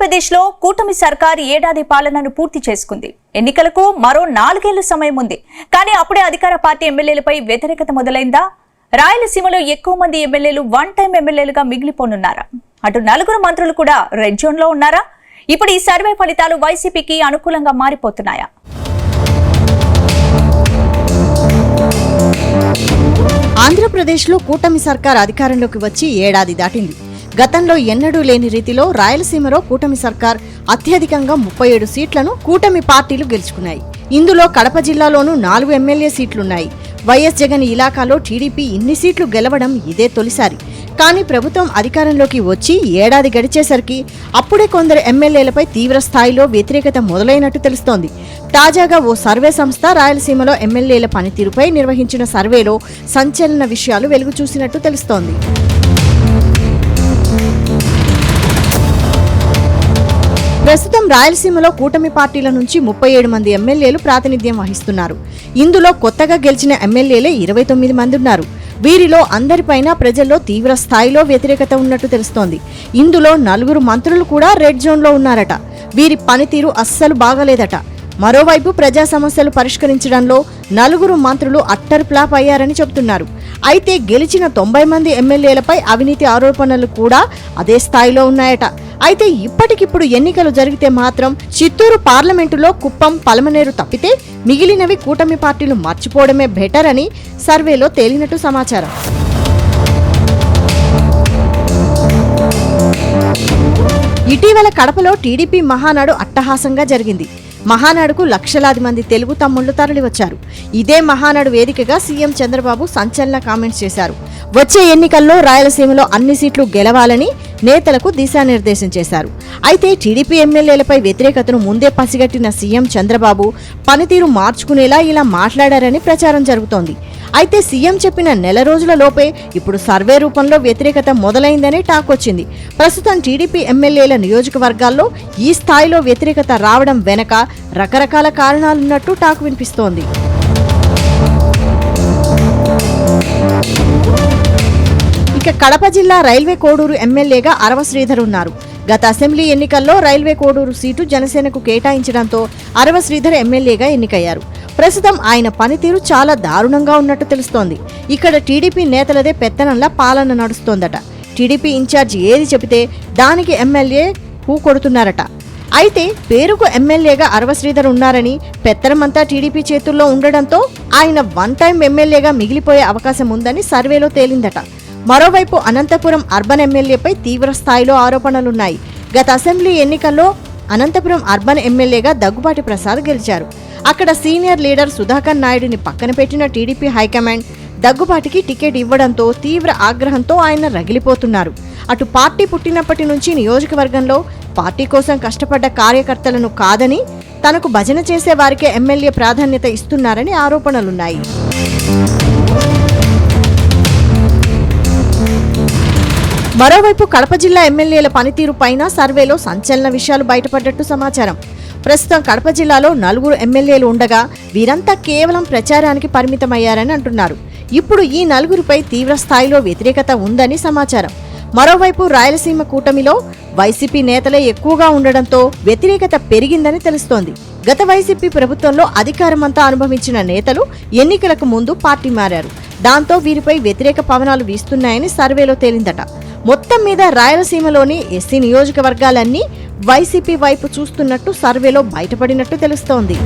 ఆంధ్రప్రదేశ్లో కూటమి సర్కార్ ఏడాది పాలనను పూర్తి చేసుకుంది. ఎన్నికలకు మరో 4 ఏళ్ల సమయం ఉంది. కానీ అప్పుడే అధికార పార్టీ ఎమ్మెల్యేలపై వ్యతిరేకత మొదలైందా? రాయలసీమలో ఎక్కువ మంది ఎమ్మెల్యేలు వన్ టైం ఎమ్మెల్యేలుగా మిగిలిపోనున్నారా? అటు 4 మంత్రులు కూడా రెడ్ జోన్ లో ఉన్నారా? ఇప్పుడు ఈ సర్వే ఫలితాలు వైసీపీకి అనుకూలంగా మారిపోతున్నాయా? ఆంధ్రప్రదేశ్లో కూటమి సర్కార్ అధికారంలోకి వచ్చి ఏడాది దాటింది. గతంలో ఎన్నడూ లేని రీతిలో రాయలసీమలో కూటమి సర్కార్ అత్యధికంగా 37 సీట్లను కూటమి పార్టీలు గెలుచుకున్నాయి. ఇందులో కడప జిల్లాలోనూ 4 ఎమ్మెల్యే సీట్లున్నాయి. వైఎస్ జగన్ ఇలాకాలో టీడీపీ ఇన్ని సీట్లు గెలవడం ఇదే తొలిసారి. కానీ ప్రభుత్వం అధికారంలోకి వచ్చి ఏడాది గడిచేసరికి అప్పుడే కొందరు ఎమ్మెల్యేలపై తీవ్ర స్థాయిలో వ్యతిరేకత మొదలైనట్టు తెలుస్తోంది. తాజాగా ఓ సర్వే సంస్థ రాయలసీమలో ఎమ్మెల్యేల పనితీరుపై నిర్వహించిన సర్వేలో సంచలన విషయాలు వెలుగు చూసినట్టు తెలుస్తోంది. ప్రస్తుతం రాయలసీమలో కూటమి పార్టీల నుంచి 37 మంది ఎమ్మెల్యేలు ప్రాతినిధ్యం వహిస్తున్నారు. ఇందులో కొత్తగా గెలిచిన ఎమ్మెల్యేలే 29 మంది ఉన్నారు. వీరిలో అందరిపైన ప్రజల్లో తీవ్ర స్థాయిలో వ్యతిరేకత ఉన్నట్టు తెలుస్తోంది. ఇందులో 4 మంత్రులు కూడా రెడ్ జోన్లో ఉన్నారట. వీరి పనితీరు అస్సలు బాగలేదట. మరోవైపు ప్రజా సమస్యలు పరిష్కరించడంలో 4 మంత్రులు అట్టర్ ఫ్లాప్ అయ్యారని చెబుతున్నారు. అయితే గెలిచిన 90 మంది ఎమ్మెల్యేలపై అవినీతి ఆరోపణలు కూడా అదే స్థాయిలో ఉన్నాయట. అయితే ఇప్పటికిప్పుడు ఎన్నికలు జరిగితే మాత్రం చిత్తూరు పార్లమెంటులో కుప్పం, పలమనేరు తప్పితే మిగిలినవి కూటమి పార్టీలు మర్చిపోవడమే బెటర్ అని సర్వేలో తేలినట్టు సమాచారం. ఇటీవల కడపలో టీడీపీ మహానాడు అట్టహాసంగా జరిగింది. మహానాడుకు లక్షలాది మంది తెలుగు తమ్ముళ్లు తరలివచ్చారు. ఇదే మహానాడు వేదికగా సీఎం చంద్రబాబు సంచలన కామెంట్స్ చేశారు. వచ్చే ఎన్నికల్లో రాయలసీమలో అన్ని సీట్లు గెలవాలని నేతలకు దిశానిర్దేశం చేశారు. అయితే టీడీపీ ఎమ్మెల్యేలపై వ్యతిరేకతను ముందే పసిగట్టిన సీఎం చంద్రబాబు పనితీరు మార్చుకునేలా ఇలా మాట్లాడారని ప్రచారం జరుగుతోంది. అయితే సీఎం చెప్పిన నెల రోజుల లోపే ఇప్పుడు సర్వే రూపంలో వ్యతిరేకత మొదలైందని టాక్ వచ్చింది. ప్రస్తుతం టీడీపీ ఎమ్మెల్యేల నియోజకవర్గాల్లో ఈ స్థాయిలో వ్యతిరేకత రావడం వెనక రకరకాల కారణాలున్నట్టు టాక్ వినిపిస్తోంది. ఇక కడప జిల్లా రైల్వే కోడూరు ఎమ్మెల్యేగా అరవ శ్రీధర్ ఉన్నారు. గత అసెంబ్లీ ఎన్నికల్లో రైల్వే కోడూరు సీటు జనసేనకు కేటాయించడంతో అరవ శ్రీధర్ ఎమ్మెల్యేగా ఎన్నికయ్యారు. ప్రస్తుతం ఆయన పనితీరు చాలా దారుణంగా ఉన్నట్టు తెలుస్తోంది. ఇక్కడ టీడీపీ నేతలదే పెత్తనంలా పాలన నడుస్తోందట. టీడీపీ ఇన్ఛార్జ్ ఏది చెబితే దానికి ఎమ్మెల్యే హూ కొడుతున్నారట. అయితే పేరుకు ఎమ్మెల్యేగా అరవ శ్రీధర్ ఉన్నారని, పెత్తనమంతా టీడీపీ చేతుల్లో ఉండడంతో ఆయన వన్ టైం ఎమ్మెల్యేగా మిగిలిపోయే అవకాశం ఉందని సర్వేలో తేలిందట. మరోవైపు అనంతపురం అర్బన్ ఎమ్మెల్యేపై తీవ్ర స్థాయిలో ఆరోపణలున్నాయి. గత అసెంబ్లీ ఎన్నికల్లో అనంతపురం అర్బన్ ఎమ్మెల్యేగా దగ్గుబాటి ప్రసాద్ గెలిచారు. అక్కడ సీనియర్ లీడర్ సుధాకర్ నాయుడిని పక్కన పెట్టిన టీడీపీ హైకమాండ్ దగ్గుబాటికి టికెట్ ఇవ్వడంతో తీవ్ర ఆగ్రహంతో ఆయన రగిలిపోతున్నారు. అటు పార్టీ పుట్టినప్పటి నుంచి నియోజకవర్గంలో పార్టీ కోసం కష్టపడ్డ కార్యకర్తలను కాదని తనకు భజన చేసే వారికే ఎమ్మెల్యే ప్రాధాన్యత ఇస్తున్నారని ఆరోపణలున్నాయి. మరోవైపు కడప జిల్లా ఎమ్మెల్యేల పనితీరు పైన సర్వేలో సంచలన విషయాలు బయటపడ్డట్టు సమాచారం. ప్రస్తుతం కడప జిల్లాలో 4 ఎమ్మెల్యేలు ఉండగా వీరంతా కేవలం ప్రచారానికి పరిమితమయ్యారని అంటున్నారు. ఇప్పుడు ఈ 4పై తీవ్ర స్థాయిలో వ్యతిరేకత ఉందని సమాచారం. మరోవైపు రాయలసీమ కూటమిలో వైసీపీ నేతలే ఎక్కువగా ఉండడంతో వ్యతిరేకత పెరిగిందని తెలుస్తోంది. గత వైసీపీ ప్రభుత్వంలో అధికారమంతా అనుభవించిన నేతలు ఎన్నికలకు ముందు పార్టీ మారారు. దాంతో వీరిపై వ్యతిరేక పవనాలు వీస్తున్నాయని సర్వేలో తేలిందట. మొత్తం మీద రాయలసీమలోని ఎస్సీ నియోజకవర్గాలన్నీ వైసీపీ వైపు చూస్తున్నట్టు సర్వేలో బయటపడినట్టు తెలుస్తోంది.